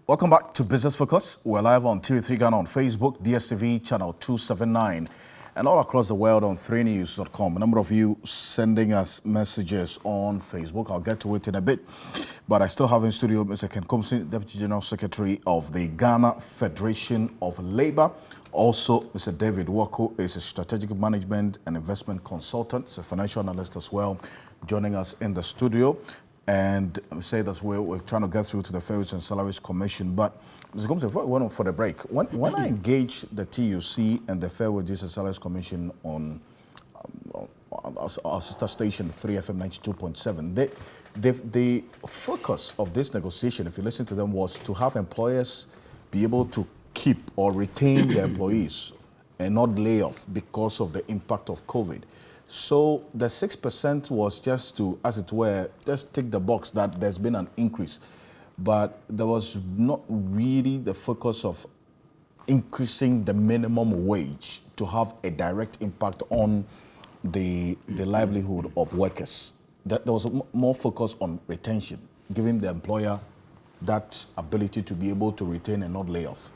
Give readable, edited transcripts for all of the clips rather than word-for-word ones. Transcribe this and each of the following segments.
Welcome back to Business Focus. We're live on TV3 Ghana on Facebook, DSTV channel 279, and all across the world on 3news.com. A number of you sending us messages on Facebook. I'll get to it in a bit. But I still have in studio Mr. Kennethkoomson, Deputy General Secretary of the Ghana Federation of Labour. Also, Mr. David Wako is a strategic management and investment consultant. He's a financial analyst as well, joining us in the studio. And I say that's where we're trying to get through to the Fairways and Salaries Commission. But Mr. Kennethkoomson, before we went on for the break, when I engaged the TUC and the Fair Wages and Salaries Commission on our sister station 3FM 92.7, the focus of this negotiation, if you listen to them, was to have employers be able to keep or retain their employees and not lay off because of the impact of COVID. So the 6% was just to, as it were, just tick the box that there's been an increase. But there was not really the focus of increasing the minimum wage to have a direct impact on the livelihood of workers. There was more focus on retention, giving the employer that ability to be able to retain and not lay off.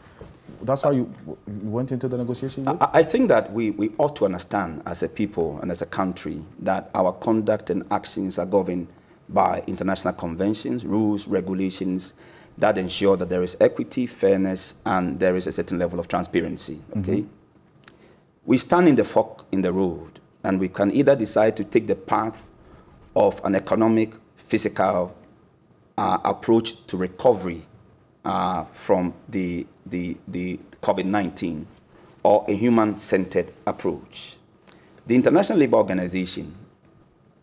That's how you went into the negotiation? I think that we ought to understand as a people and as a country that our conduct and actions are governed by international conventions, rules, regulations that ensure that there is equity, fairness, and there is a certain level of transparency. Okay? We stand in the fork in the road, and we can either decide to take the path of an economic, physical approach to recovery from the COVID-19, or a human-centered approach. The International Labour Organization,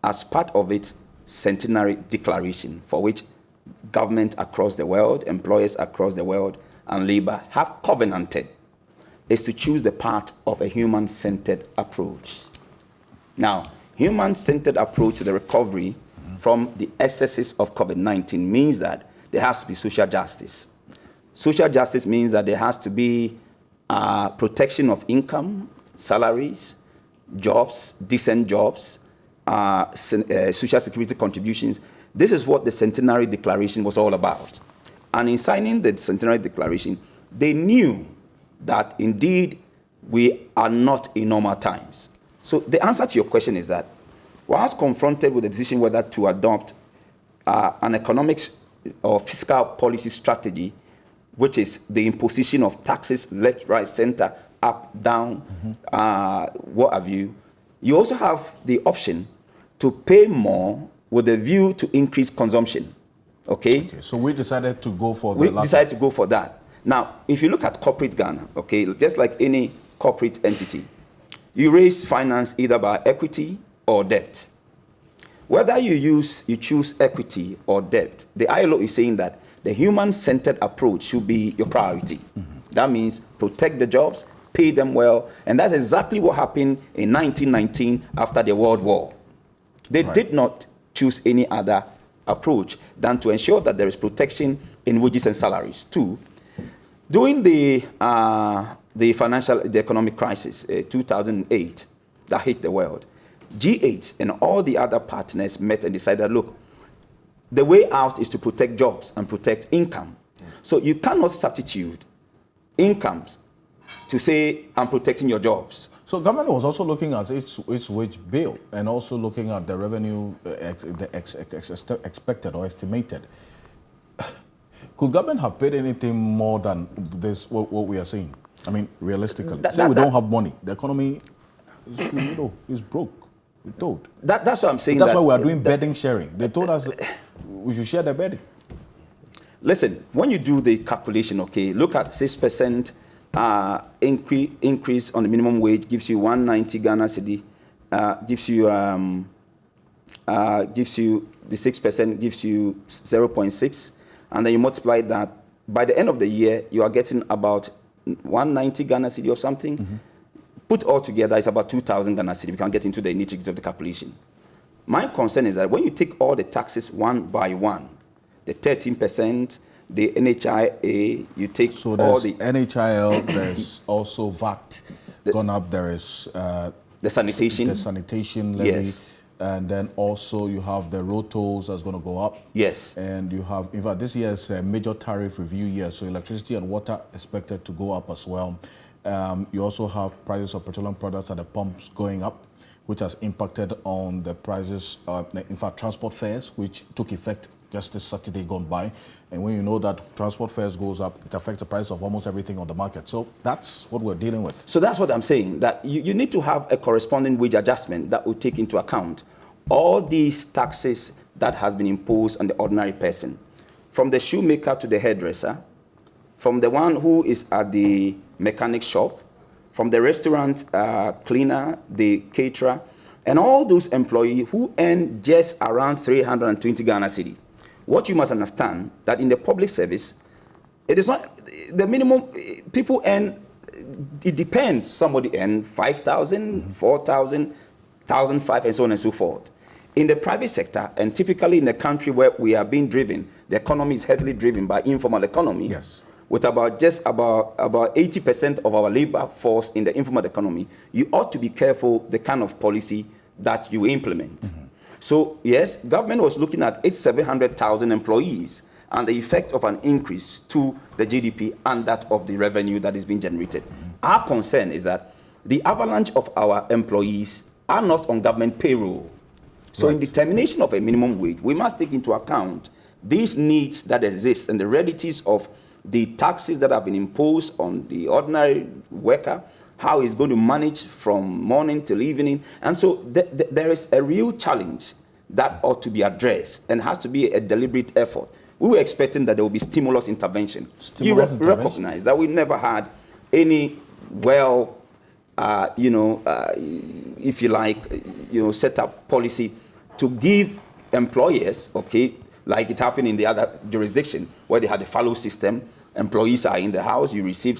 as part of its centenary declaration, for which government across the world, employers across the world, and labor have covenanted, is to choose the path of a human-centered approach. Now, human-centered approach to the recovery from the excesses of COVID-19 means that there has to be social justice. Social justice means that there has to be protection of income, salaries, jobs, decent jobs, social security contributions. This is what the Centenary Declaration was all about. And in signing the Centenary Declaration, they knew that indeed we are not in normal times. So the answer to your question is that whilst confronted with the decision whether to adopt an economics or fiscal policy strategy, which is the imposition of taxes left, right, center, up, down, what have you, you also have the option to pay more with a view to increase consumption. Okay? So we decided to go for We decided to go for that. Now, if you look at corporate Ghana, okay, just like any corporate entity, you raise finance either by equity or debt. Whether you choose equity or debt, the ILO is saying that the human-centered approach should be your priority. That means protect the jobs, pay them well, and that's exactly what happened in 1919 after the World War. They did not choose any other approach than to ensure that there is protection in wages and salaries. Two, during the economic crisis, 2008, that hit the world, G8 and all the other partners met and decided, look, the way out is to protect jobs and protect income. So you cannot substitute incomes to say, I'm protecting your jobs. So government was also looking at its wage bill and also looking at the revenue expected or estimated. Could government have paid anything more than this, what we are saying? I mean, realistically. Say we don't have money. The economy is broke. We're told. That's what I'm saying. That's why we are doing bedding sharing. They told us we should share the bedding. Listen, when you do the calculation, okay, look at 6% increase on the minimum wage gives you 190 Ghana cedi, gives you the 6% gives you 0.6, and then you multiply that. By the end of the year, you are getting about 190 Ghana cedi or something. Put all together, it's about 2,000 Ghana cedi. We can get into the nitty-gritty of the calculation. My concern is that when you take all the taxes one by one, the 13%, the NHIA, you take so all the NHIL, there's also VAT gone up, there is the sanitation levy, yes. And then also you have the road tolls that's going to go up. Yes. And you have, in fact, this year is a major tariff review year, so electricity and water expected to go up as well. You also have prices of petroleum products at the pumps going up, which has impacted on the prices, in fact, transport fares, which took effect just this Saturday gone by. And when you know that transport fares goes up, it affects the price of almost everything on the market. So that's what we're dealing with. So that's what I'm saying, that you need to have a corresponding wage adjustment that will take into account all these taxes that has been imposed on the ordinary person, from the shoemaker to the hairdresser, from the one who is at the mechanic shop, from the restaurant cleaner, the caterer, and all those employees who earn just around 320 Ghana cedi. What you must understand, that in the public service, it is not the minimum. People earn, it depends. Somebody earns 5,000, 4,000, 1,500, and so on and so forth. In the private sector, and typically in a country where we are being driven, the economy is heavily driven by informal economy. Yes. With about 80% of our labor force in the informal economy, you ought to be careful the kind of policy that you implement. So yes, government was looking at 700,000 employees and the effect of an increase to the GDP and that of the revenue that is being generated. Our concern is that the avalanche of our employees are not on government payroll. So in determination of a minimum wage, we must take into account these needs that exist and the realities of the taxes that have been imposed on the ordinary worker, how he's going to manage from morning till evening. And so there is a real challenge that ought to be addressed and has to be a deliberate effort. We were expecting that there will be stimulus intervention. Recognize that we never had any if you like, set up policy to give employers, like it happened in the other jurisdiction where they had a fallow system. Employees are in the house, you receive